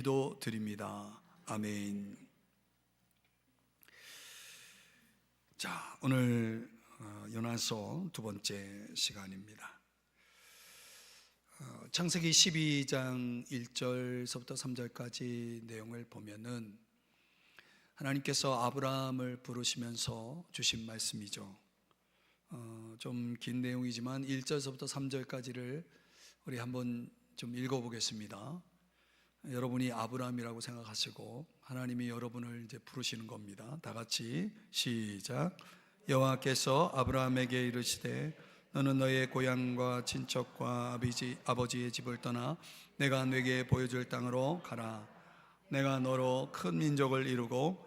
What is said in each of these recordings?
기도드립니다. 아멘. 자, 오늘 요나서 두 번째 시간입니다. 창세기 12장 1절서부터 3절까지 내용을 보면은 하나님께서 아브라함을 부르시면서 주신 말씀이죠. 좀 긴 내용이지만 1절서부터 3절까지를 우리 한번 좀 읽어보겠습니다. 여러분이 아브라함이라고 생각하시고 하나님이 여러분을 이제 부르시는 겁니다. 다 같이 시작. 여호와께서 아브라함에게 이르시되 너는 너의 고향과 친척과 아버지의 집을 떠나 내가 네게 보여줄 땅으로 가라. 내가 너로 큰 민족을 이루고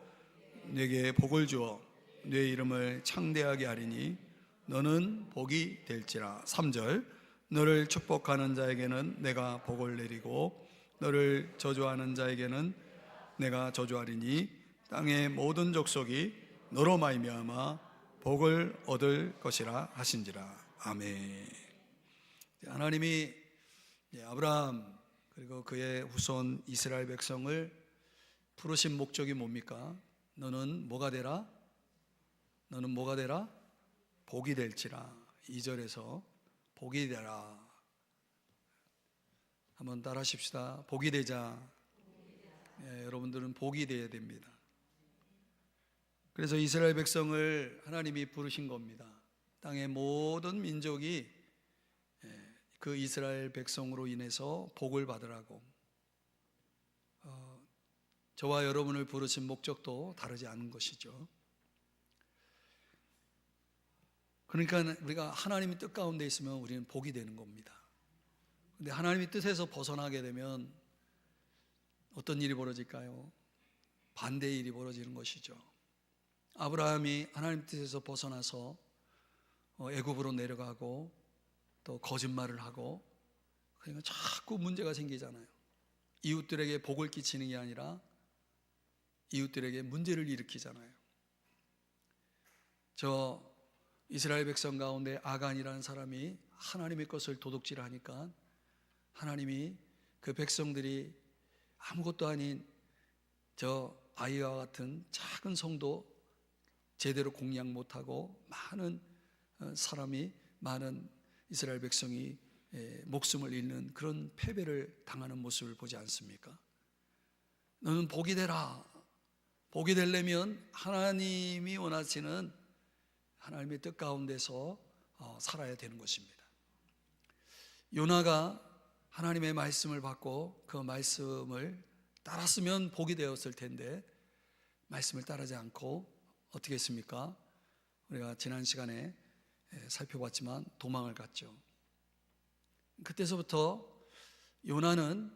네게 복을 주어 네 이름을 창대하게 하리니 너는 복이 될지라. 3절. 너를 축복하는 자에게는 내가 복을 내리고 너를 저주하는 자에게는 내가 저주하리니 땅의 모든 족속이 너로 말미암아 복을 얻을 것이라 하신지라. 아멘. 하나님이 아브라함 그리고 그의 후손 이스라엘 백성을 부르신 목적이 뭡니까? 너는 뭐가 되라? 너는 뭐가 되라? 복이 될지라. 2절에서 복이 되라. 한번 따라 하십시다. 복이 되자. 여러분들은 복이 되어야 됩니다. 그래서 이스라엘 백성을 하나님이 부르신 겁니다. 땅의 모든 민족이 그 이스라엘 백성으로 인해서 복을 받으라고. 저와 여러분을 부르신 목적도 다르지 않은 것이죠. 그러니까 우리가 하나님의 뜻 가운데 있으면 우리는 복이 되는 겁니다. 근데 하나님의 뜻에서 벗어나게 되면 어떤 일이 벌어질까요? 반대의 일이 벌어지는 것이죠. 아브라함이 하나님 뜻에서 벗어나서 애굽으로 내려가고 또 거짓말을 하고 그러니까 자꾸 문제가 생기잖아요. 이웃들에게 복을 끼치는 게 아니라 이웃들에게 문제를 일으키잖아요. 저 이스라엘 백성 가운데 아간이라는 사람이 하나님의 것을 도둑질하니까 하나님이 그 백성들이 아무것도 아닌 저 아이와 같은 작은 성도 제대로 공략 못하고 많은 사람이 많은 이스라엘 백성이 목숨을 잃는 그런 패배를 당하는 모습을 보지 않습니까? 너는 복이 되라. 복이 되려면 하나님이 원하시는 하나님의 뜻 가운데서 살아야 되는 것입니다. 요나가 하나님의 말씀을 받고 그 말씀을 따랐으면 복이 되었을 텐데 말씀을 따르지 않고 어떻게 했습니까? 우리가 지난 시간에 살펴봤지만 도망을 갔죠. 그때서부터 요나는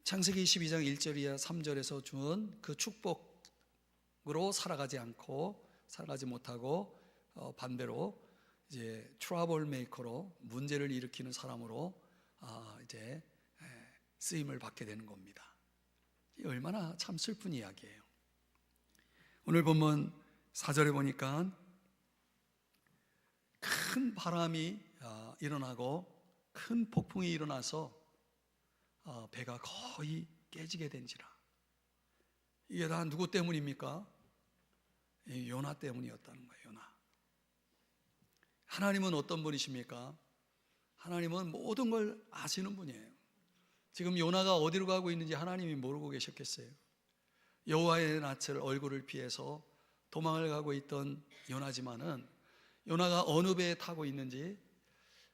창세기 22장 1절 이하 3절에서 준 그 축복으로 살아가지 못하고 반대로 이제 트러블 메이커로 문제를 일으키는 사람으로 이제 쓰임을 받게 되는 겁니다. 얼마나 참 슬픈 이야기예요. 오늘 본문 4절에 보니까 큰 바람이 일어나고 큰 폭풍이 일어나서 배가 거의 깨지게 된지라. 이게 다 누구 때문입니까? 요나 때문이었다는 거예요. 요나. 하나님은 어떤 분이십니까? 하나님은 모든 걸 아시는 분이에요. 지금 요나가 어디로 가고 있는지 하나님이 모르고 계셨겠어요? 여호와의 낯을 얼굴을 피해서 도망을 가고 있던 요나지만은 요나가 어느 배에 타고 있는지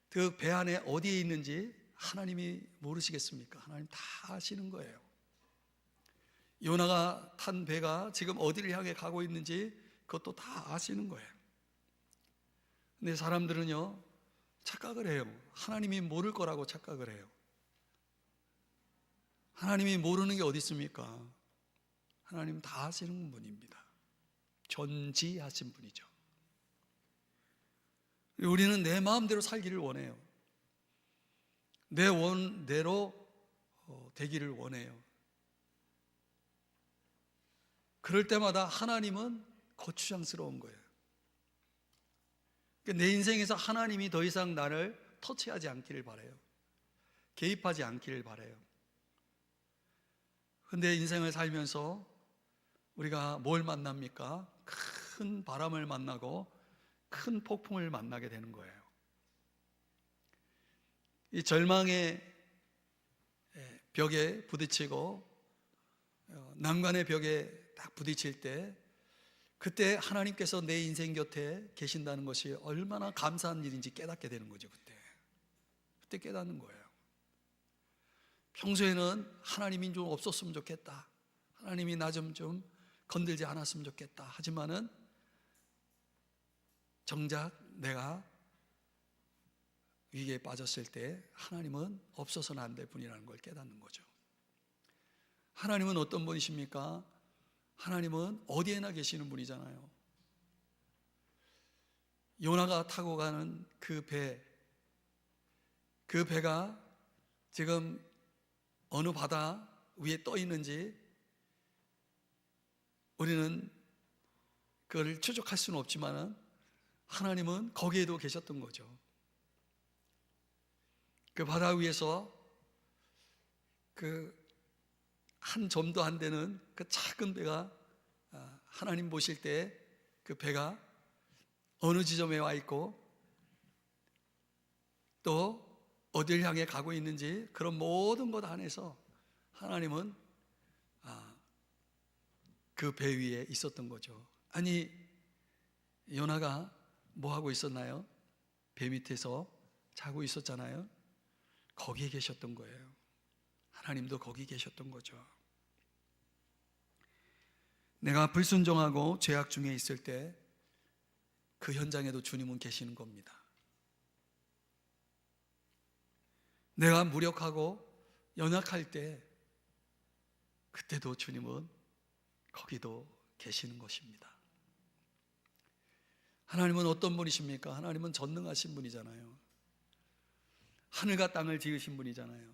그 배 안에 어디에 있는지 하나님이 모르시겠습니까? 하나님 다 아시는 거예요. 요나가 탄 배가 지금 어디를 향해 가고 있는지 그것도 다 아시는 거예요. 근데 사람들은요 착각을 해요. 하나님이 모를 거라고 착각을 해요. 하나님이 모르는 게 어디 있습니까? 하나님 다 아시는 분입니다. 전지하신 분이죠. 우리는 내 마음대로 살기를 원해요. 내 원대로 되기를 원해요. 그럴 때마다 하나님은 거추장스러운 거예요. 내 인생에서 하나님이 더 이상 나를 터치하지 않기를 바라요. 개입하지 않기를 바라요. 근데 인생을 살면서 우리가 뭘 만납니까? 큰 바람을 만나고 큰 폭풍을 만나게 되는 거예요. 이 절망의 벽에 부딪히고 난관의 벽에 딱 부딪힐 때, 그때 하나님께서 내 인생 곁에 계신다는 것이 얼마나 감사한 일인지 깨닫게 되는 거죠. 그때 깨닫는 거예요. 평소에는 하나님이 좀 없었으면 좋겠다, 하나님이 나 좀 건들지 않았으면 좋겠다 하지만은 정작 내가 위기에 빠졌을 때 하나님은 없어서는 안 될 분이라는 걸 깨닫는 거죠. 하나님은 어떤 분이십니까? 하나님은 어디에나 계시는 분이잖아요. 요나가 타고 가는 그 배가 지금 어느 바다 위에 떠 있는지 우리는 그걸 추적할 수는 없지만 하나님은 거기에도 계셨던 거죠. 그 바다 위에서 그 한 점도 안 되는 그 작은 배가 하나님 보실 때 그 배가 어느 지점에 와 있고 또 어딜 향해 가고 있는지 그런 모든 것 안에서 하나님은 그 배 위에 있었던 거죠. 아니, 요나가 뭐 하고 있었나요? 배 밑에서 자고 있었잖아요. 거기에 계셨던 거예요. 하나님도 거기 계셨던 거죠. 내가 불순종하고 죄악 중에 있을 때 그 현장에도 주님은 계시는 겁니다. 내가 무력하고 연약할 때 그때도 주님은 거기도 계시는 것입니다. 하나님은 어떤 분이십니까? 하나님은 전능하신 분이잖아요. 하늘과 땅을 지으신 분이잖아요.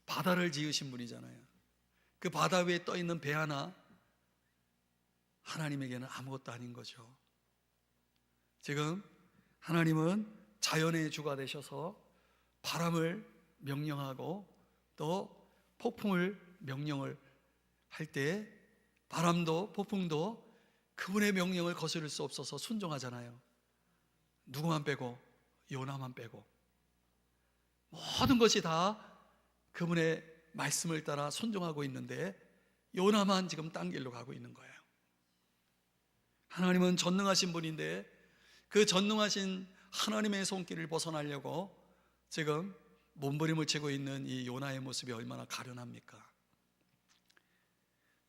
바다를 지으신 분이잖아요. 그 바다 위에 떠 있는 배 하나, 하나님에게는 아무것도 아닌 거죠. 지금 하나님은 자연의 주가 되셔서 바람을 명령하고 또 폭풍을 명령을 할 때 바람도 폭풍도 그분의 명령을 거스를 수 없어서 순종하잖아요. 누구만 빼고? 요나만 빼고. 모든 것이 다 그분의 말씀을 따라 순종하고 있는데 요나만 지금 딴 길로 가고 있는 거예요. 하나님은 전능하신 분인데 그 전능하신 하나님의 손길을 벗어나려고 지금 몸부림을 치고 있는 이 요나의 모습이 얼마나 가련합니까?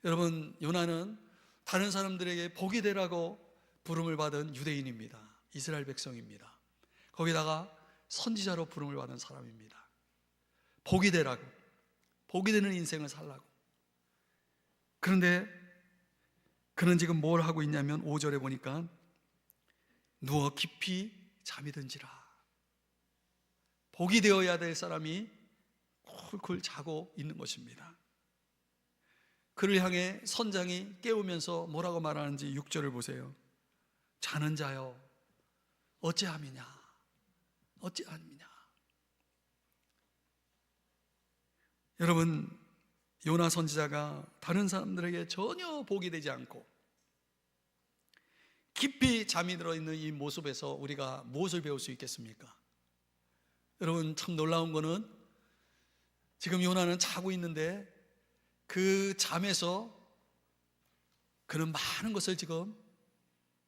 여러분, 요나는 다른 사람들에게 복이 되라고 부름을 받은 유대인입니다. 이스라엘 백성입니다. 거기다가 선지자로 부름을 받은 사람입니다. 복이 되라고, 복이 되는 인생을 살라고. 그런데 그는 지금 뭘 하고 있냐면 5절에 보니까 누워 깊이 잠이 든지라. 복이 되어야 될 사람이 쿨쿨 자고 있는 것입니다. 그를 향해 선장이 깨우면서 뭐라고 말하는지 6절을 보세요. 자는 자여 어찌함이냐, 어찌함이냐. 여러분, 요나 선지자가 다른 사람들에게 전혀 복이 되지 않고 깊이 잠이 들어있는 이 모습에서 우리가 무엇을 배울 수 있겠습니까? 여러분, 참 놀라운 거는 지금 요나는 자고 있는데 그 잠에서 그는 많은 것을 지금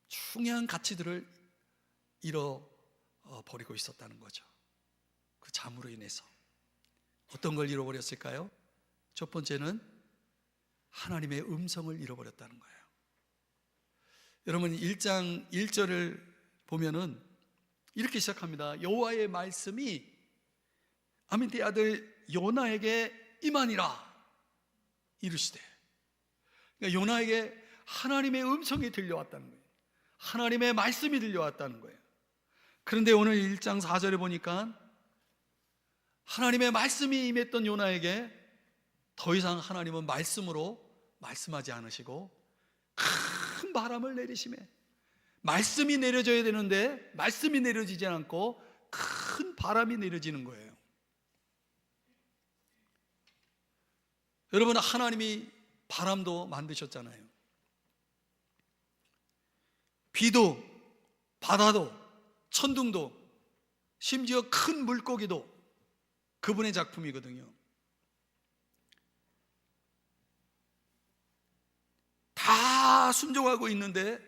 중요한 가치들을 잃어버리고 있었다는 거죠. 그 잠으로 인해서 어떤 걸 잃어버렸을까요? 첫 번째는 하나님의 음성을 잃어버렸다는 거예요. 여러분, 1장 1절을 보면은 이렇게 시작합니다. 여호와의 말씀이 아미떼 아들 요나에게 임하니라 이르시되. 그러니까 요나에게 하나님의 음성이 들려왔다는 거예요. 하나님의 말씀이 들려왔다는 거예요. 그런데 오늘 1장 4절에 보니까 하나님의 말씀이 임했던 요나에게 더 이상 하나님은 말씀으로 말씀하지 않으시고 큰 바람을 내리시매, 말씀이 내려져야 되는데 말씀이 내려지지 않고 큰 바람이 내려지는 거예요. 여러분, 하나님이 바람도 만드셨잖아요. 비도, 바다도, 천둥도, 심지어 큰 물고기도 그분의 작품이거든요. 다 순종하고 있는데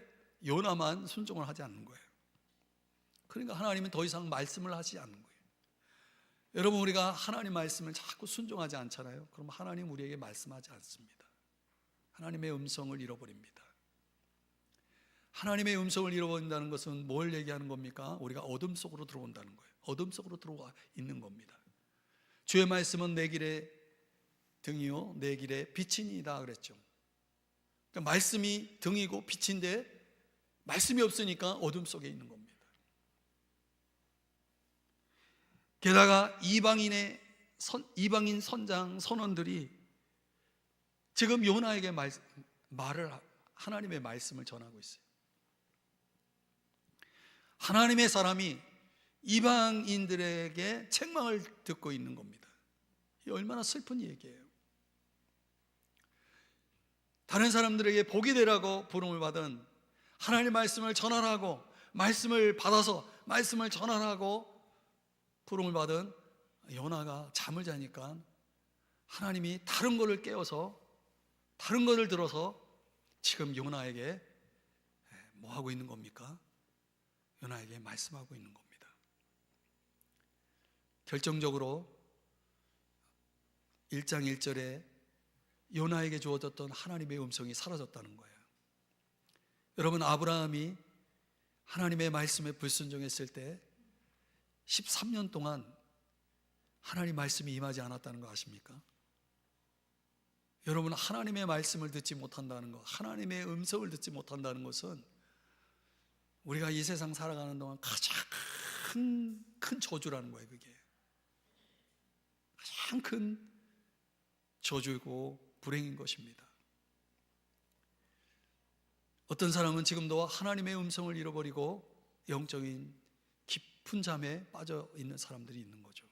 요나만 순종을 하지 않는 거예요. 그러니까 하나님은 더 이상 말씀을 하지 않는 거예요. 여러분, 우리가 하나님 말씀을 자꾸 순종하지 않잖아요. 그럼 하나님 우리에게 말씀하지 않습니다. 하나님의 음성을 잃어버립니다. 하나님의 음성을 잃어버린다는 것은 뭘 얘기하는 겁니까? 우리가 어둠 속으로 들어온다는 거예요. 어둠 속으로 들어와 있는 겁니다. 주의 말씀은 내 길의 등이요 내 길의 빛이니이다 그랬죠. 그러니까 말씀이 등이고 빛인데 말씀이 없으니까 어둠 속에 있는 겁니다. 게다가 이방인 선장 선원들이 지금 요나에게 하나님의 말씀을 전하고 있어요. 하나님의 사람이 이방인들에게 책망을 듣고 있는 겁니다. 이 얼마나 슬픈 얘기예요. 다른 사람들에게 복이 되라고 부름을 받은, 하나님의 말씀을 전하라고, 말씀을 받아서 말씀을 전하라고 부름을 받은 요나가 잠을 자니까 하나님이 다른 것을 깨워서, 다른 것을 들어서 지금 요나에게 뭐 하고 있는 겁니까? 요나에게 말씀하고 있는 겁니다. 결정적으로 1장 1절에 요나에게 주어졌던 하나님의 음성이 사라졌다는 거예요. 여러분, 아브라함이 하나님의 말씀에 불순종했을 때 13년 동안 하나님 말씀이 임하지 않았다는 거 아십니까? 여러분, 하나님의 말씀을 듣지 못한다는 것, 하나님의 음성을 듣지 못한다는 것은 우리가 이 세상 살아가는 동안 가장 큰 저주라는 거예요. 그게 가장 큰 저주이고 불행인 것입니다. 어떤 사람은 지금도 하나님의 음성을 잃어버리고 영적인 깊은 잠에 빠져 있는 사람들이 있는 거죠.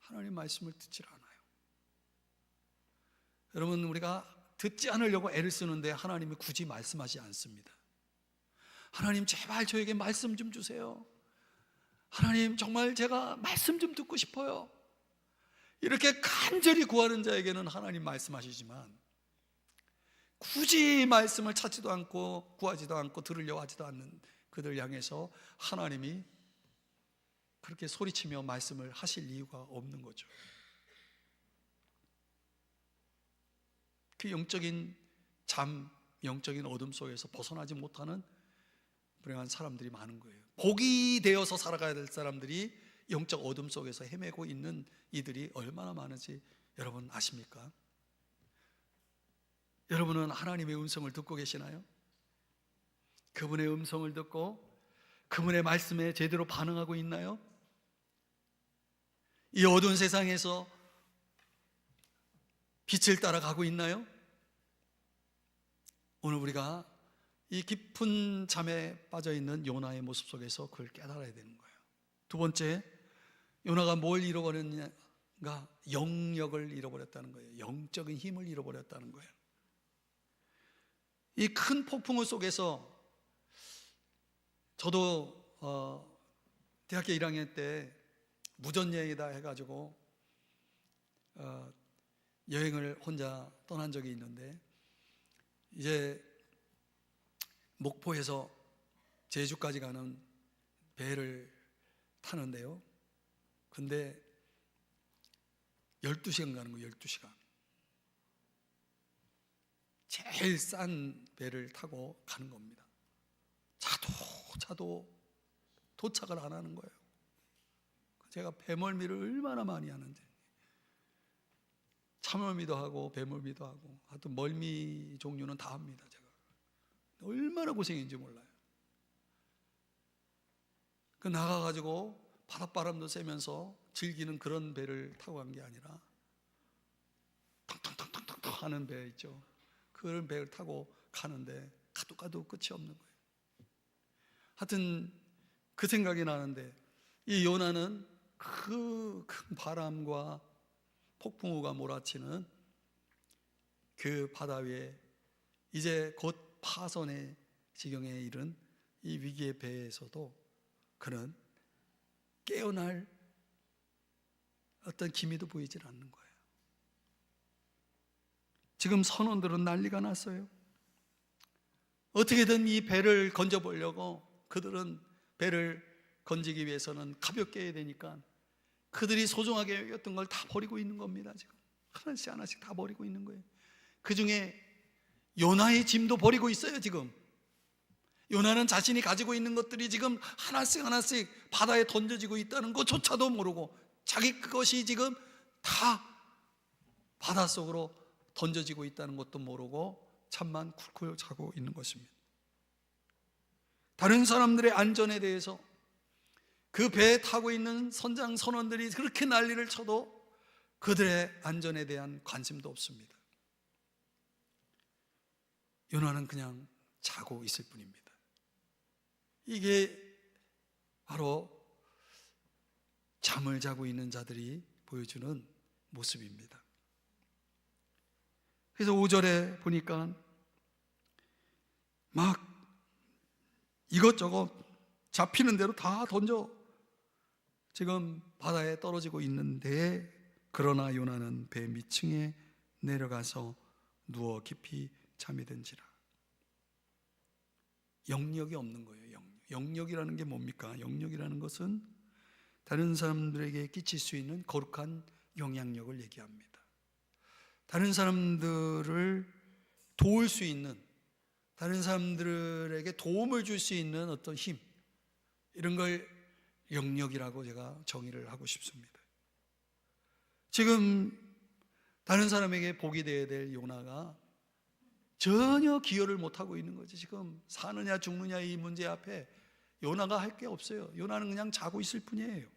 하나님 말씀을 듣질 않아요. 여러분, 우리가 듣지 않으려고 애를 쓰는데 하나님이 굳이 말씀하지 않습니다. 하나님, 제발 저에게 말씀 좀 주세요. 하나님, 정말 제가 말씀 좀 듣고 싶어요. 이렇게 간절히 구하는 자에게는 하나님 말씀하시지만 굳이 말씀을 찾지도 않고 구하지도 않고 들으려고 하지도 않는 그들 향해서 하나님이 그렇게 소리치며 말씀을 하실 이유가 없는 거죠. 그 영적인 잠, 영적인 어둠 속에서 벗어나지 못하는 불행한 사람들이 많은 거예요. 복이 되어서 살아가야 될 사람들이 영적 어둠 속에서 헤매고 있는 이들이 얼마나 많은지 여러분 아십니까? 여러분은 하나님의 음성을 듣고 계시나요? 그분의 음성을 듣고 그분의 말씀에 제대로 반응하고 있나요? 이 어두운 세상에서 빛을 따라가고 있나요? 오늘 우리가 이 깊은 잠에 빠져있는 요나의 모습 속에서 그걸 깨달아야 되는 거예요. 두 번째, 요나가 뭘 잃어버렸냐가 영역을 잃어버렸다는 거예요. 영적인 힘을 잃어버렸다는 거예요. 이 큰 폭풍우 속에서 저도 대학교 1학년 때 무전여행이다 해가지고 여행을 혼자 떠난 적이 있는데, 이제 목포에서 제주까지 가는 배를 타는데요, 근데 12시간 가는 거예요. 12시간. 제일 싼 배를 타고 가는 겁니다. 차도 도착을 안 하는 거예요. 제가 배멀미를 얼마나 많이 하는지, 차멀미도 하고 배멀미도 하고 하여튼 멀미 종류는 다 합니다. 제가 얼마나 고생인지 몰라요. 그 나가가지고 바닷바람도 쐬면서 즐기는 그런 배를 타고 간 게 아니라 텅텅텅텅텅 하는 배 있죠. 그런 배를 타고 가는데 가도 끝이 없는 거예요. 하여튼 그 생각이 나는데, 이 요나는 그 큰 바람과 폭풍우가 몰아치는 그 바다 위에 이제 곧 파손의 지경에 이른 이 위기의 배에서도 그는 깨어날 어떤 기미도 보이질 않는 거예요. 지금 선원들은 난리가 났어요. 어떻게든 이 배를 건져보려고 그들은 배를 건지기 위해서는 가볍게 해야 되니까 그들이 소중하게 여겼던 걸 다 버리고 있는 겁니다. 지금 하나씩 하나씩 다 버리고 있는 거예요. 그 중에 요나의 짐도 버리고 있어요. 지금 요나는 자신이 가지고 있는 것들이 지금 하나씩 하나씩 바다에 던져지고 있다는 것조차도 모르고 자기 그것이 지금 다 바닷속으로 던져지고 있다는 것도 모르고 잠만 쿨쿨 자고 있는 것입니다. 다른 사람들의 안전에 대해서 그 배에 타고 있는 선장 선원들이 그렇게 난리를 쳐도 그들의 안전에 대한 관심도 없습니다. 요나는 그냥 자고 있을 뿐입니다. 이게 바로 잠을 자고 있는 자들이 보여주는 모습입니다. 그래서 5절에 보니까 막 이것저것 잡히는 대로 다 던져 지금 바다에 떨어지고 있는데, 그러나 요나는 배 밑층에 내려가서 누워 깊이 잠이 든지라. 영역이 없는 거예요. 영역이라는 게 뭡니까? 영역이라는 것은 다른 사람들에게 끼칠 수 있는 거룩한 영향력을 얘기합니다. 다른 사람들을 도울 수 있는, 다른 사람들에게 도움을 줄 수 있는 어떤 힘, 이런 걸 영역이라고 제가 정의를 하고 싶습니다. 지금 다른 사람에게 복이 되어야 될 요나가 전혀 기여를 못하고 있는 거지. 지금 사느냐 죽느냐 이 문제 앞에 요나가 할 게 없어요. 요나는 그냥 자고 있을 뿐이에요.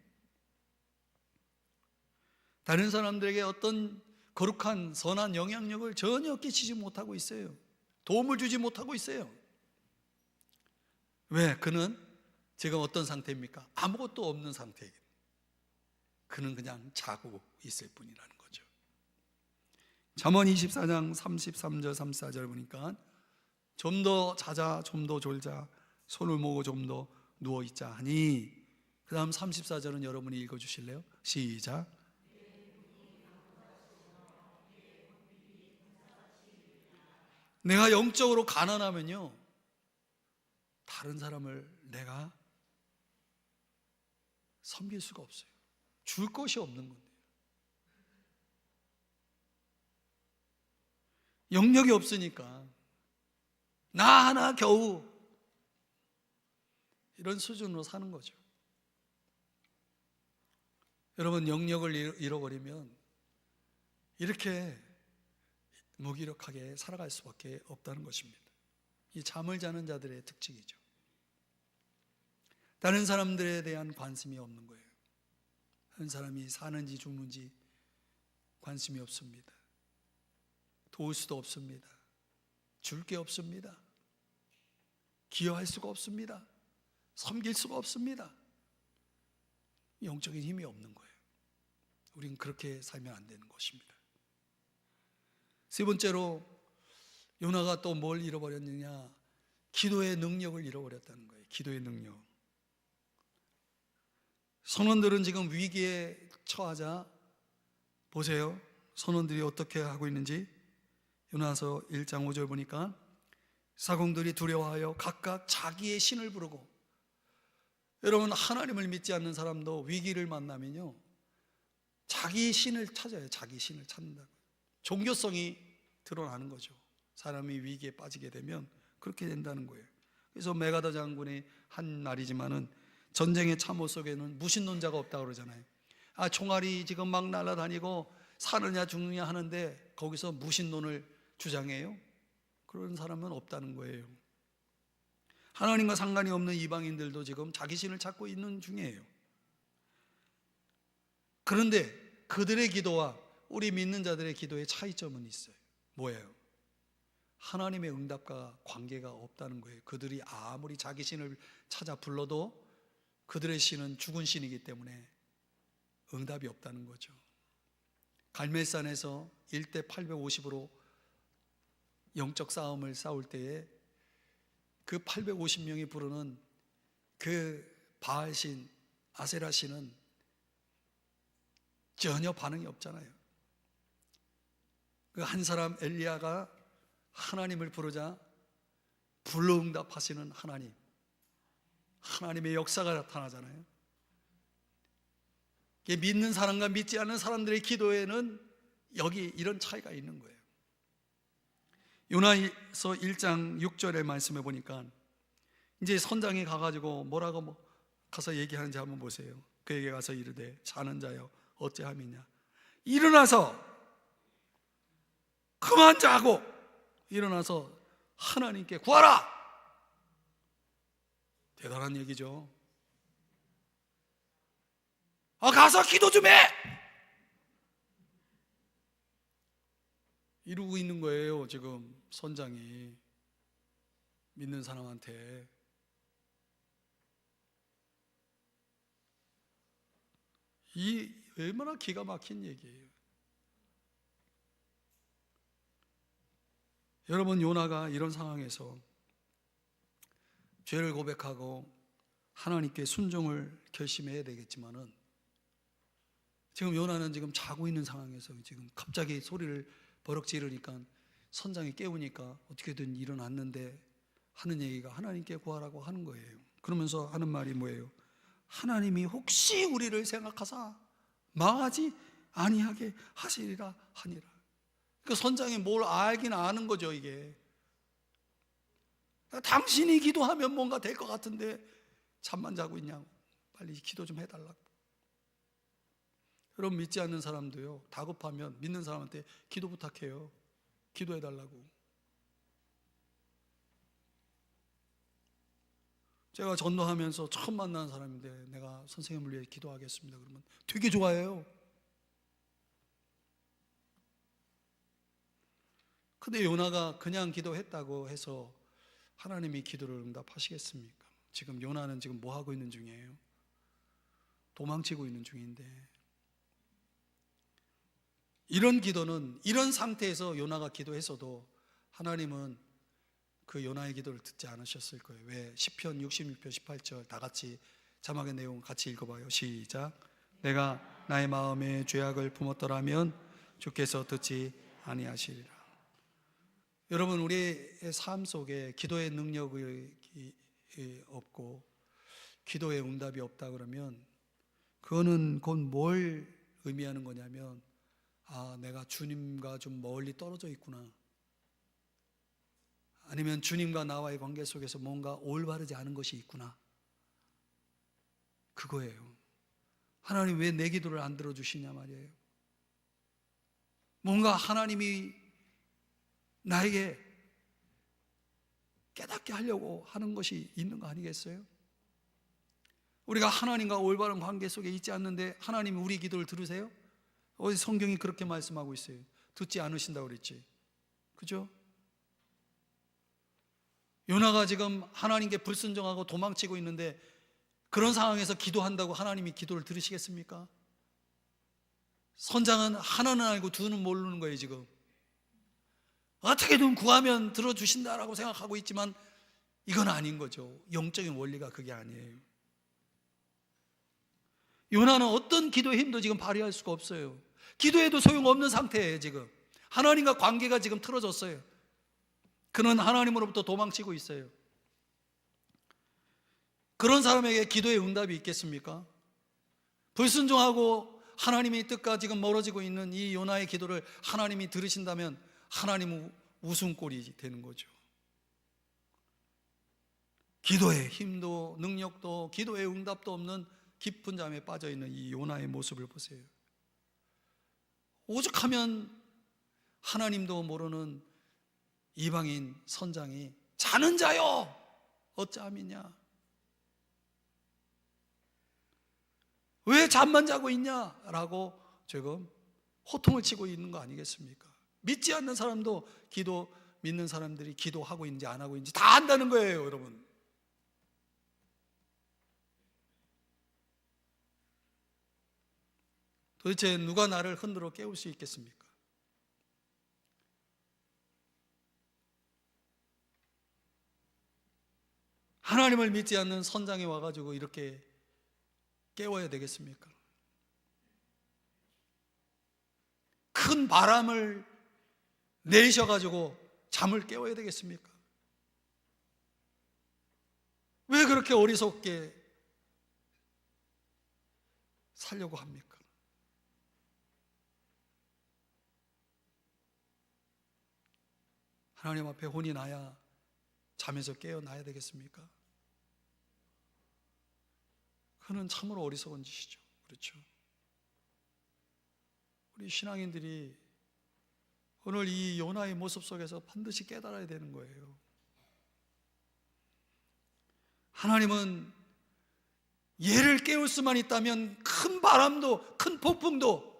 다른 사람들에게 어떤 거룩한 선한 영향력을 전혀 끼치지 못하고 있어요. 도움을 주지 못하고 있어요. 왜? 그는 지금 어떤 상태입니까? 아무것도 없는 상태예요. 그는 그냥 자고 있을 뿐이라는 거죠. 잠언 24장 33절 34절 보니까 좀 더 자자, 좀 더 졸자, 손을 모으고 좀 더 누워있자 하니, 그 다음 34절은 여러분이 읽어주실래요? 시작. 내가 영적으로 가난하면요, 다른 사람을 내가 섬길 수가 없어요. 줄 것이 없는 건데요. 영역이 없으니까 나 하나 겨우 이런 수준으로 사는 거죠. 여러분, 영역을 잃어버리면 이렇게 무기력하게 살아갈 수밖에 없다는 것입니다. 이 잠을 자는 자들의 특징이죠. 다른 사람들에 대한 관심이 없는 거예요. 한 사람이 사는지 죽는지 관심이 없습니다. 도울 수도 없습니다. 줄 게 없습니다. 기여할 수가 없습니다. 섬길 수가 없습니다. 영적인 힘이 없는 거예요. 우린 그렇게 살면 안 되는 것입니다. 세 번째로 요나가 또 뭘 잃어버렸느냐? 기도의 능력을 잃어버렸다는 거예요. 기도의 능력. 선원들은 지금 위기에 처하자 보세요. 선원들이 어떻게 하고 있는지. 요나서 1장 5절 보니까 사공들이 두려워하여 각각 자기의 신을 부르고, 여러분, 하나님을 믿지 않는 사람도 위기를 만나면요, 자기 신을 찾아요. 자기 신을 찾는다고. 종교성이 드러나는 거죠. 사람이 위기에 빠지게 되면 그렇게 된다는 거예요. 그래서 메가더 장군의 한 말이지만은 전쟁의 참호 속에는 무신론자가 없다고 그러잖아요. 총알이 지금 막 날아다니고 사느냐 죽느냐 하는데 거기서 무신론을 주장해요? 그런 사람은 없다는 거예요. 하나님과 상관이 없는 이방인들도 지금 자기 신을 찾고 있는 중이에요. 그런데 그들의 기도와 우리 믿는 자들의 기도의 차이점은 있어요. 뭐예요? 하나님의 응답과 관계가 없다는 거예요. 그들이 아무리 자기 신을 찾아 불러도 그들의 신은 죽은 신이기 때문에 응답이 없다는 거죠. 갈멜산에서 1대 850으로 영적 싸움을 싸울 때에 그 850명이 부르는 그 바알신, 아세라신은 전혀 반응이 없잖아요. 그 한 사람 엘리야가 하나님을 부르자 불러응답하시는 하나님, 하나님의 역사가 나타나잖아요. 믿는 사람과 믿지 않는 사람들의 기도에는 여기 이런 차이가 있는 거예요. 요나서 1장 6절의 말씀에 보니까 이제 선장이 가가지고 뭐라고 가서 얘기하는지 한번 보세요. 그에게 가서 이르되 자는 자여 어찌함이냐, 일어나서 그만 자고 일어나서 하나님께 구하라. 대단한 얘기죠. 가서 기도 좀 해. 이러고 있는 거예요. 지금 선장이 믿는 사람한테. 이 얼마나 기가 막힌 얘기예요. 여러분, 요나가 이런 상황에서 죄를 고백하고 하나님께 순종을 결심해야 되겠지만은, 지금 요나는 지금 자고 있는 상황에서 지금 갑자기 소리를 버럭 지르니까 선장이 깨우니까 어떻게든 일어났는데 하는 얘기가 하나님께 구하라고 하는 거예요. 그러면서 하는 말이 뭐예요? 하나님이 혹시 우리를 생각하사 망하지 아니하게 하시리라 하니라. 그 선장이 뭘 알긴 아는 거죠. 이게 당신이 기도하면 뭔가 될 것 같은데 잠만 자고 있냐고, 빨리 기도 좀 해달라고. 여러분, 믿지 않는 사람도요, 다급하면 믿는 사람한테 기도 부탁해요. 기도해달라고. 제가 전도하면서 처음 만난 사람인데 내가 선생님을 위해 기도하겠습니다 그러면 되게 좋아해요. 근데 요나가 그냥 기도했다고 해서 하나님이 기도를 응답하시겠습니까? 지금 요나는 지금 뭐 하고 있는 중이에요? 도망치고 있는 중인데, 이런 기도는, 이런 상태에서 요나가 기도했어도 하나님은 그 요나의 기도를 듣지 않으셨을 거예요. 왜? 시편 66편 18절 다 같이 자막의 내용 같이 읽어봐요. 시작. 내가 나의 마음에 죄악을 품었더라면 주께서 듣지 아니하시리라. 여러분, 우리의 삶 속에 기도의 능력이 없고 기도의 응답이 없다 그러면 그거는 곧 뭘 의미하는 거냐면, 내가 주님과 좀 멀리 떨어져 있구나, 아니면 주님과 나와의 관계 속에서 뭔가 올바르지 않은 것이 있구나, 그거예요. 하나님 왜 내 기도를 안 들어주시냐 말이에요. 뭔가 하나님이 나에게 깨닫게 하려고 하는 것이 있는 거 아니겠어요? 우리가 하나님과 올바른 관계 속에 있지 않는데 하나님이 우리 기도를 들으세요? 어디 성경이 그렇게 말씀하고 있어요. 듣지 않으신다고 그랬지, 그죠? 요나가 지금 하나님께 불순종하고 도망치고 있는데 그런 상황에서 기도한다고 하나님이 기도를 들으시겠습니까? 선장은 하나는 알고 두는 모르는 거예요. 지금 어떻게든 구하면 들어주신다라고 생각하고 있지만 이건 아닌 거죠. 영적인 원리가 그게 아니에요. 요나는 어떤 기도의 힘도 지금 발휘할 수가 없어요. 기도해도 소용없는 상태예요. 지금 하나님과 관계가 지금 틀어졌어요. 그는 하나님으로부터 도망치고 있어요. 그런 사람에게 기도의 응답이 있겠습니까? 불순종하고 하나님의 뜻과 지금 멀어지고 있는 이 요나의 기도를 하나님이 들으신다면 하나님은 웃음꼴이 되는 거죠. 기도의 힘도 능력도 기도의 응답도 없는 깊은 잠에 빠져있는 이 요나의 모습을 보세요. 오죽하면 하나님도 모르는 이방인 선장이 자는 자요 어찌함이냐, 왜 잠만 자고 있냐라고 지금 호통을 치고 있는 거 아니겠습니까? 믿지 않는 사람도 믿는 사람들이 기도하고 있는지 안 하고 있는지 다 안다는 거예요. 여러분, 도대체 누가 나를 흔들어 깨울 수 있겠습니까? 하나님을 믿지 않는 선장이 와가지고 이렇게 깨워야 되겠습니까? 큰 바람을 내셔가지고 잠을 깨워야 되겠습니까? 왜 그렇게 어리석게 살려고 합니까? 하나님 앞에 혼이 나야 잠에서 깨어나야 되겠습니까? 그는 참으로 어리석은 짓이죠. 그렇죠? 우리 신앙인들이 오늘 이 요나의 모습 속에서 반드시 깨달아야 되는 거예요. 하나님은 얘를 깨울 수만 있다면 큰 바람도 큰 폭풍도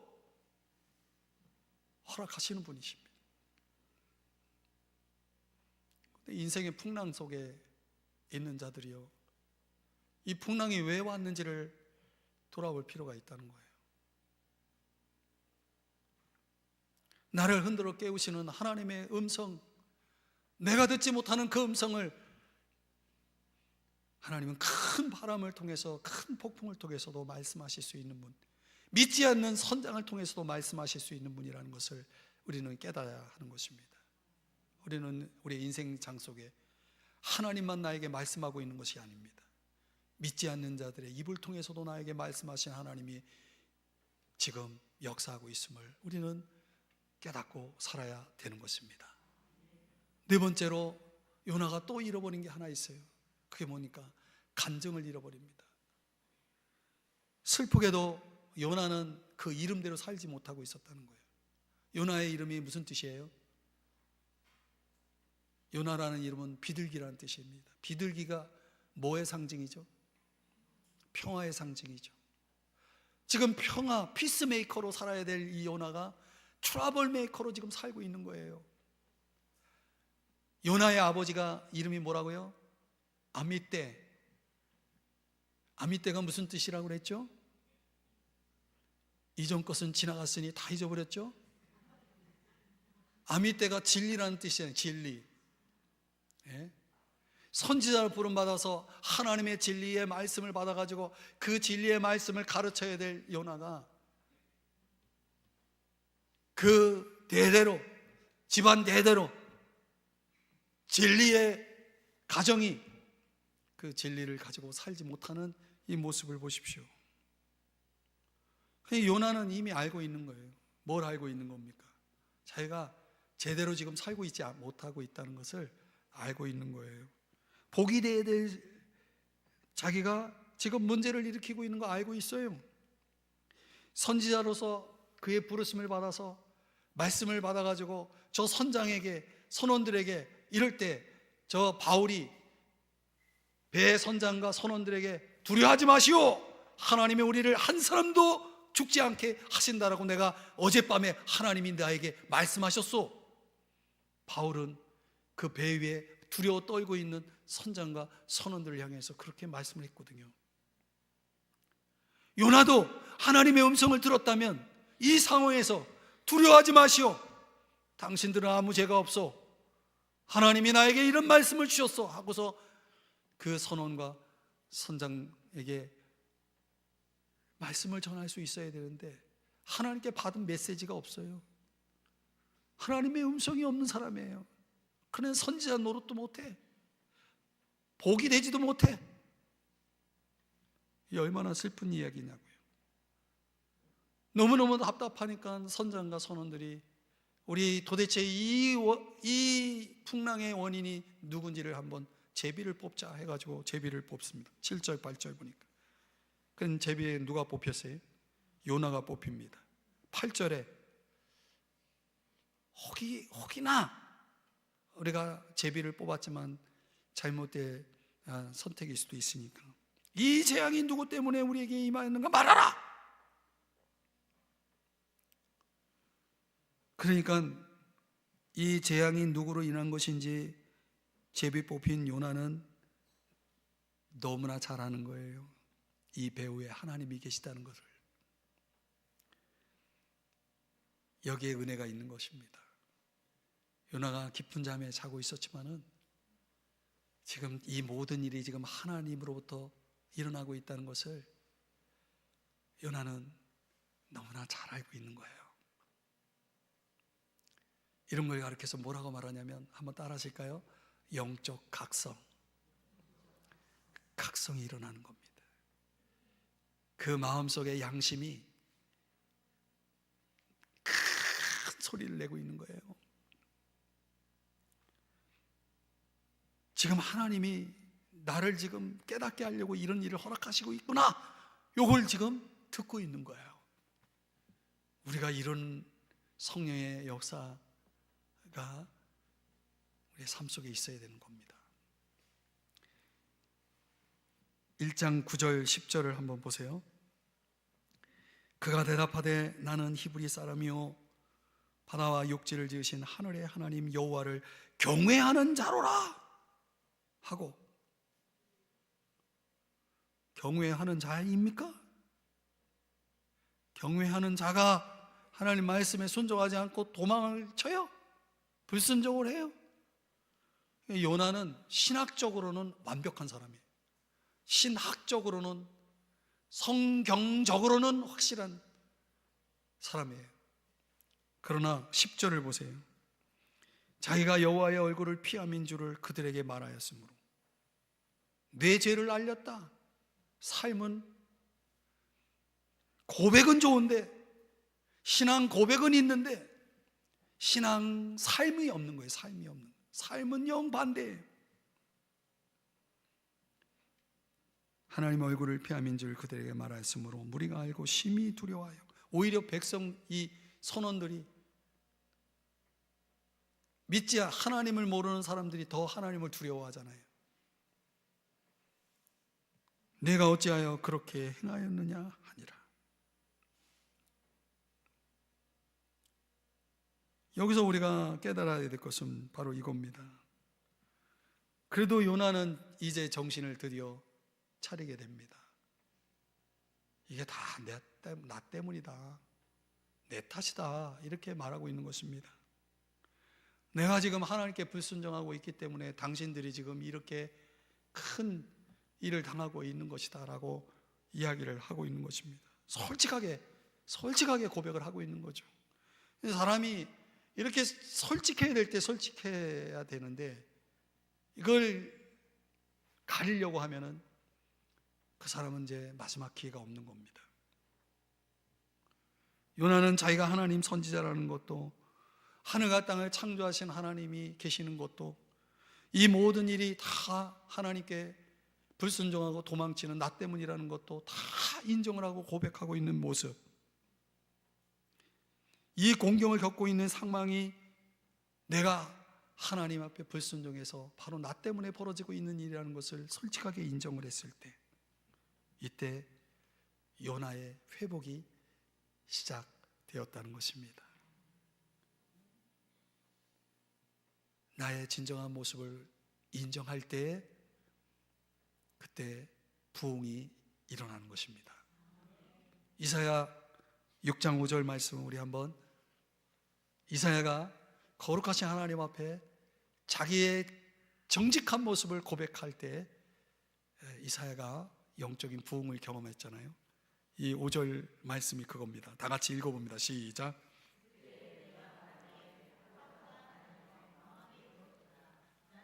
허락하시는 분이십니다. 인생의 풍랑 속에 있는 자들이요, 이 풍랑이 왜 왔는지를 돌아볼 필요가 있다는 거예요. 나를 흔들어 깨우시는 하나님의 음성, 내가 듣지 못하는 그 음성을 하나님은 큰 바람을 통해서, 큰 폭풍을 통해서도 말씀하실 수 있는 분, 믿지 않는 선장을 통해서도 말씀하실 수 있는 분이라는 것을 우리는 깨달아야 하는 것입니다. 우리는 우리의 인생장 속에 하나님만 나에게 말씀하고 있는 것이 아닙니다. 믿지 않는 자들의 입을 통해서도 나에게 말씀하신 하나님이 지금 역사하고 있음을 우리는 깨닫고 살아야 되는 것입니다. 네 번째로 요나가 또 잃어버린 게 하나 있어요. 그게 뭡니까? 간증을 잃어버립니다. 슬프게도 요나는 그 이름대로 살지 못하고 있었다는 거예요. 요나의 이름이 무슨 뜻이에요? 요나라는 이름은 비둘기라는 뜻입니다. 비둘기가 뭐의 상징이죠? 평화의 상징이죠. 지금 평화, 피스메이커로 살아야 될 이 요나가 트러블 메이커로 지금 살고 있는 거예요. 요나의 아버지가 이름이 뭐라고요? 아미떼. 아미떼가 무슨 뜻이라고 그랬죠? 이전 것은 지나갔으니 다 잊어버렸죠? 아미떼가 진리라는 뜻이에요. 진리. 예? 선지자를 부름받아서 하나님의 진리의 말씀을 받아가지고 그 진리의 말씀을 가르쳐야 될 요나가 그 대대로, 집안 대대로 진리의 가정이 그 진리를 가지고 살지 못하는 이 모습을 보십시오. 요나는 이미 알고 있는 거예요. 뭘 알고 있는 겁니까? 자기가 제대로 지금 살고 있지 못하고 있다는 것을 알고 있는 거예요. 복이 돼야 될 자기가 지금 문제를 일으키고 있는 거 알고 있어요. 선지자로서 그의 부르심을 받아서 말씀을 받아가지고 저 선장에게, 선원들에게 이럴 때 저 바울이 배 선장과 선원들에게 두려워하지 마시오, 하나님이 우리를 한 사람도 죽지 않게 하신다라고 내가 어젯밤에 하나님이 나에게 말씀하셨소. 바울은 그 배 위에 두려워 떨고 있는 선장과 선원들을 향해서 그렇게 말씀을 했거든요. 요나도 하나님의 음성을 들었다면 이 상황에서 두려워하지 마시오, 당신들은 아무 죄가 없어, 하나님이 나에게 이런 말씀을 주셨어 하고서 그 선원과 선장에게 말씀을 전할 수 있어야 되는데 하나님께 받은 메시지가 없어요. 하나님의 음성이 없는 사람이에요. 그는 선지자 노릇도 못해, 복이 되지도 못해. 이 얼마나 슬픈 이야기냐고요. 너무너무 답답하니까 선장과 선원들이 우리 도대체 이 풍랑의 원인이 누군지를 한번 제비를 뽑자 해가지고 제비를 뽑습니다. 7절 8절 보니까 그 제비에 누가 뽑혔어요? 요나가 뽑힙니다. 8절에 혹이나 우리가 제비를 뽑았지만 잘못된 선택일 수도 있으니까 이 재앙이 누구 때문에 우리에게 임하였는가 말하라. 그러니까 이 재앙이 누구로 인한 것인지 제비 뽑힌 요나는 너무나 잘 아는 거예요. 이 배후에 하나님이 계시다는 것을. 여기에 은혜가 있는 것입니다. 요나가 깊은 잠에 자고 있었지만은 지금 이 모든 일이 지금 하나님으로부터 일어나고 있다는 것을 요나는 너무나 잘 알고 있는 거예요. 이런 걸 가르쳐서 뭐라고 말하냐면, 한번 따라 하실까요? 영적 각성. 각성이 일어나는 겁니다. 그 마음속의 양심이 큰 소리를 내고 있는 거예요. 지금 하나님이 나를 지금 깨닫게 하려고 이런 일을 허락하시고 있구나, 요걸 지금 듣고 있는 거예요. 우리가 이런 성령의 역사가 우리의 삶 속에 있어야 되는 겁니다. 1장 9절 10절을 한번 보세요. 그가 대답하되 나는 히브리 사람이요 바다와 육지를 지으신 하늘의 하나님 여호와를 경외하는 자로라 하고, 경외하는 자입니까? 경외하는 자가 하나님 말씀에 순종하지 않고 도망을 쳐요? 불순종을 해요? 요나는 신학적으로는 완벽한 사람이에요. 신학적으로는, 성경적으로는 확실한 사람이에요. 그러나 10절을 보세요. 자기가 여호와의 얼굴을 피함인 줄을 그들에게 말하였으므로 내 죄를 알렸다. 삶은, 고백은 좋은데, 신앙 고백은 있는데 신앙 삶이 없는 거예요. 삶이 없는, 삶은 영 반대예요. 하나님 얼굴을 피함인 줄 그들에게 말하였으므로 무리가 알고 심히 두려워하여, 오히려 백성, 이 선원들이, 믿지 하나님을 모르는 사람들이 더 하나님을 두려워하잖아요. 내가 어찌하여 그렇게 행하였느냐 하니라. 여기서 우리가 깨달아야 될 것은 바로 이겁니다. 그래도 요나는 이제 정신을 드디어 차리게 됩니다. 이게 다 나 때문이다, 내 탓이다, 이렇게 말하고 있는 것입니다. 내가 지금 하나님께 불순종하고 있기 때문에 당신들이 지금 이렇게 큰 일을 당하고 있는 것이다 라고 이야기를 하고 있는 것입니다. 솔직하게 고백을 하고 있는 거죠. 사람이 이렇게 솔직해야 될 때 솔직해야 되는데, 이걸 가리려고 하면은 그 사람은 이제 마지막 기회가 없는 겁니다. 요나는 자기가 하나님 선지자라는 것도, 하늘과 땅을 창조하신 하나님이 계시는 것도, 이 모든 일이 다 하나님께 불순종하고 도망치는 나 때문이라는 것도 다 인정을 하고 고백하고 있는 모습, 이 공경을 겪고 있는 상황이 내가 하나님 앞에 불순종해서 바로 나 때문에 벌어지고 있는 일이라는 것을 솔직하게 인정을 했을 때, 이때 요나의 회복이 시작되었다는 것입니다. 나의 진정한 모습을 인정할 때, 그때 부흥이 일어나는 것입니다. 이사야 6장 5절 말씀 우리 한번, 이사야가 거룩하신 하나님 앞에 자기의 정직한 모습을 고백할 때 이사야가 영적인 부흥을 경험했잖아요. 이 5절 말씀이 그겁니다. 다 같이 읽어봅니다. 시작.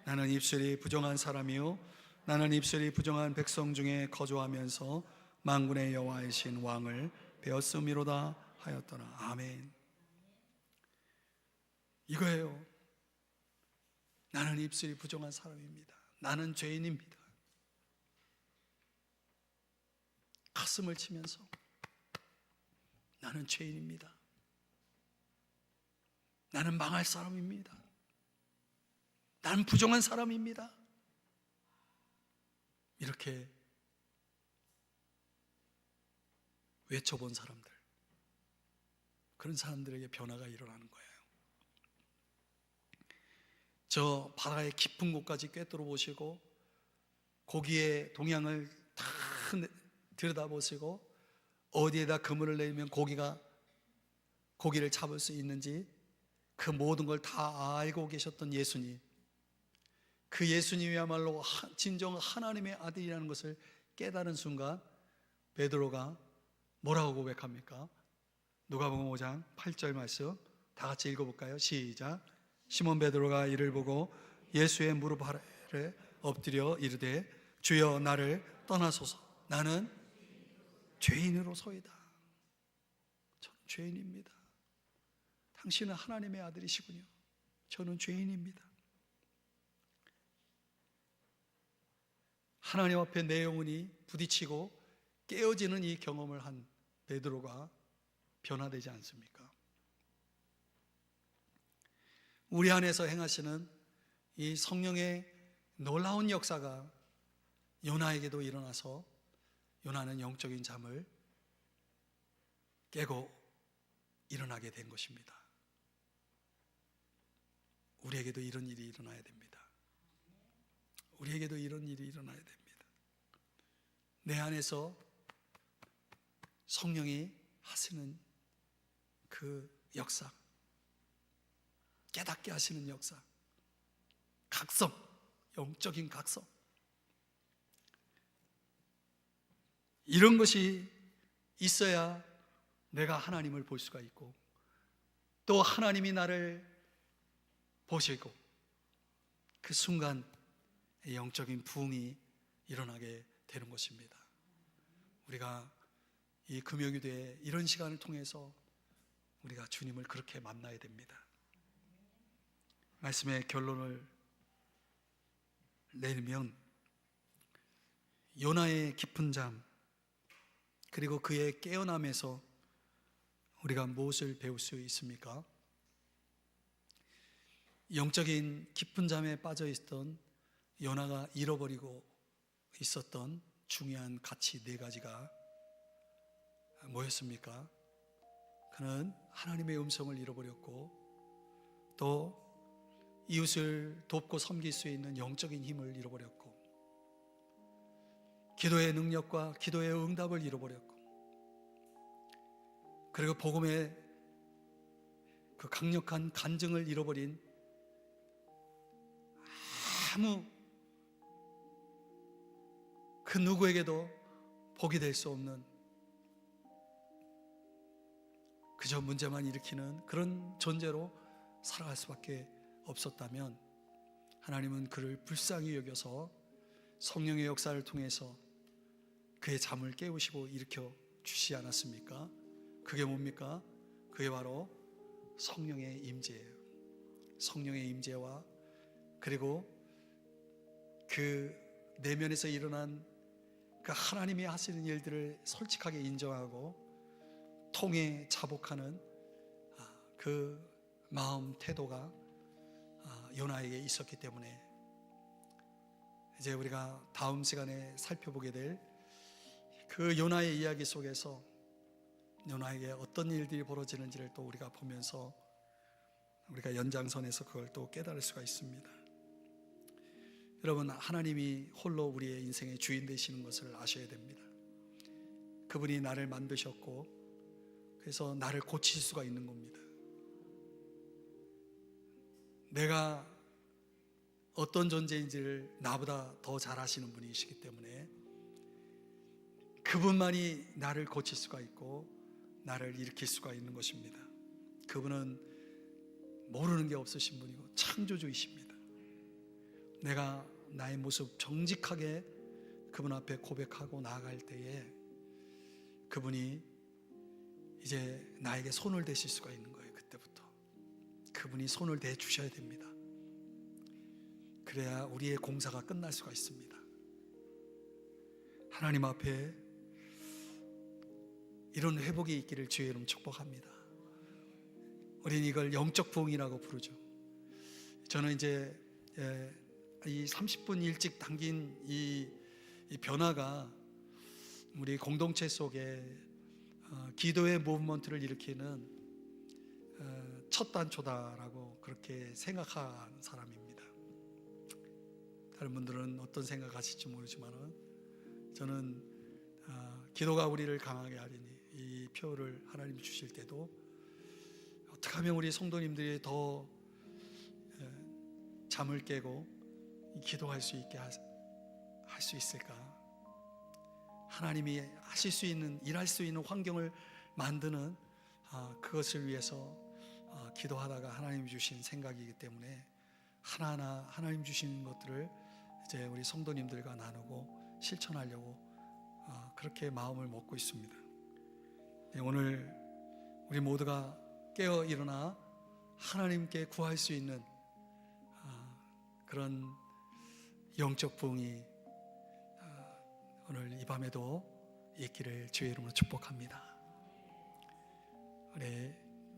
나는 입술이 부정한 사람이요 나는 입술이 부정한 백성 중에 거주하면서 만군의 여호와이신 왕을 배웠음이로다 하였더라. 아멘. 이거예요. 나는 입술이 부정한 사람입니다. 나는 죄인입니다. 가슴을 치면서 나는 죄인입니다. 나는 망할 사람입니다. 나는 부정한 사람입니다. 이렇게 외쳐본 사람들, 그런 사람들에게 변화가 일어나는 거예요. 저 바다의 깊은 곳까지 꿰뚫어 보시고 고기의 동향을 다 들여다보시고 어디에다 그물을 내리면 고기를 잡을 수 있는지 그 모든 걸 다 알고 계셨던 예수님, 그 예수님이야말로 진정 하나님의 아들이라는 것을 깨달은 순간 베드로가 뭐라고 고백합니까? 누가복음 5장 8절 말씀 다 같이 읽어볼까요? 시작. 시몬 베드로가 이를 보고 예수의 무릎 아래 엎드려 이르되 주여 나를 떠나소서 나는 죄인으로소이다. 저는 죄인입니다. 당신은 하나님의 아들이시군요. 저는 죄인입니다. 하나님 앞에 내 영혼이 부딪히고 깨어지는 이 경험을 한 베드로가 변화되지 않습니까? 우리 안에서 행하시는 이 성령의 놀라운 역사가 요나에게도 일어나서 요나는 영적인 잠을 깨고 일어나게 된 것입니다. 우리에게도 이런 일이 일어나야 됩니다. 우리에게도 이런 일이 일어나야 됩니다. 내 안에서 성령이 하시는 그 역사, 깨닫게 하시는 역사, 각성, 영적인 각성, 이런 것이 있어야 내가 하나님을 볼 수가 있고 또 하나님이 나를 보시고 그 순간 영적인 부흥이 일어나게 되는 것입니다. 우리가 이 금요기도에 이런 시간을 통해서 우리가 주님을 그렇게 만나야 됩니다. 말씀의 결론을 내리면 요나의 깊은 잠 그리고 그의 깨어남에서 우리가 무엇을 배울 수 있습니까? 영적인 깊은 잠에 빠져 있던 요나가 잃어버리고 있었던 중요한 가치 4가지가 뭐였습니까? 그는 하나님의 음성을 잃어버렸고 또 이웃을 돕고 섬길 수 있는 영적인 힘을 잃어버렸고 기도의 능력과 기도의 응답을 잃어버렸고 그리고 복음의 그 강력한 간증을 잃어버린 아무 그 누구에게도 복이 될 수 없는 그저 문제만 일으키는 그런 존재로 살아갈 수밖에 없었다면 하나님은 그를 불쌍히 여겨서 성령의 역사를 통해서 그의 잠을 깨우시고 일으켜 주시지 않았습니까? 그게 뭡니까? 그게 바로 성령의 임재예요. 성령의 임재와 그리고 그 내면에서 일어난 그 하나님이 하시는 일들을 솔직하게 인정하고 통해 자복하는 그 마음 태도가 요나에게 있었기 때문에 이제 우리가 다음 시간에 살펴보게 될 그 요나의 이야기 속에서 요나에게 어떤 일들이 벌어지는지를 또 우리가 보면서 우리가 연장선에서 그걸 또 깨달을 수가 있습니다. 여러분, 하나님이 홀로 우리의 인생의 주인 되시는 것을 아셔야 됩니다. 그분이 나를 만드셨고 그래서 나를 고칠 수가 있는 겁니다. 내가 어떤 존재인지를 나보다 더 잘 아시는 분이시기 때문에 그분만이 나를 고칠 수가 있고 나를 일으킬 수가 있는 것입니다. 그분은 모르는 게 없으신 분이고 창조주이십니다. 내가 나의 모습 정직하게 그분 앞에 고백하고 나아갈 때에 그분이 이제 나에게 손을 대실 수가 있는 거예요. 그때부터 그분이 손을 대 주셔야 됩니다. 그래야 우리의 공사가 끝날 수가 있습니다. 하나님 앞에 이런 회복이 있기를 주의 이름 축복합니다. 우리는 이걸 영적 부흥이라고 부르죠. 저는 이제 이 30분 일찍 당긴 이 변화가 우리 공동체 속에 기도의 무브먼트를 일으키는 첫 단초다라고 그렇게 생각하는 사람입니다. 다른 분들은 어떤 생각하실지 모르지만 저는 기도가 우리를 강하게 하리니 이 표를 하나님 주실 때도 어떻게 하면 우리 성도님들이 더 잠을 깨고 기도할 수 있게 할 수 있을까? 하나님이 하실 수 있는, 일할 수 있는 환경을 만드는 그것을 위해서 기도하다가 하나님 주신 생각이기 때문에 하나하나 하나님 주신 것들을 이제 우리 성도님들과 나누고 실천하려고 그렇게 마음을 먹고 있습니다. 오늘 우리 모두가 깨어 일어나 하나님께 구할 수 있는 그런 영적 부흥이 오늘 이 밤에도 있기를 주의 이름으로 축복합니다.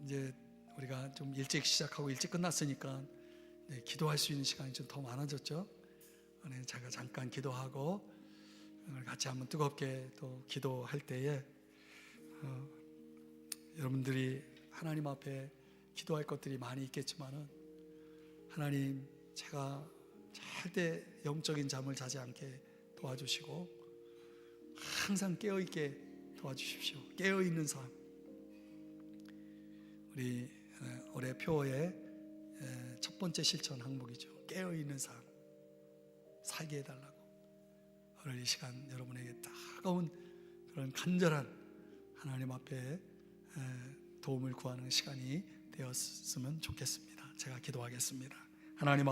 이제 우리가 좀 일찍 시작하고 일찍 끝났으니까 기도할 수 있는 시간이 좀 더 많아졌죠. 제가 잠깐 기도하고 같이 한번 뜨겁게 또 기도할 때에 여러분들이 하나님 앞에 기도할 것들이 많이 있겠지만은 하나님, 제가 절대 영적인 잠을 자지 않게 도와주시고 항상 깨어있게 도와주십시오. 깨어있는 삶. 우리 올해 표어의 첫 번째 실천 항목이죠. 깨어있는 삶 살게 해달라고. 오늘 이 시간 여러분에게 따가운 그런 간절한 하나님 앞에 도움을 구하는 시간이 되었으면 좋겠습니다. 제가 기도하겠습니다. 하나님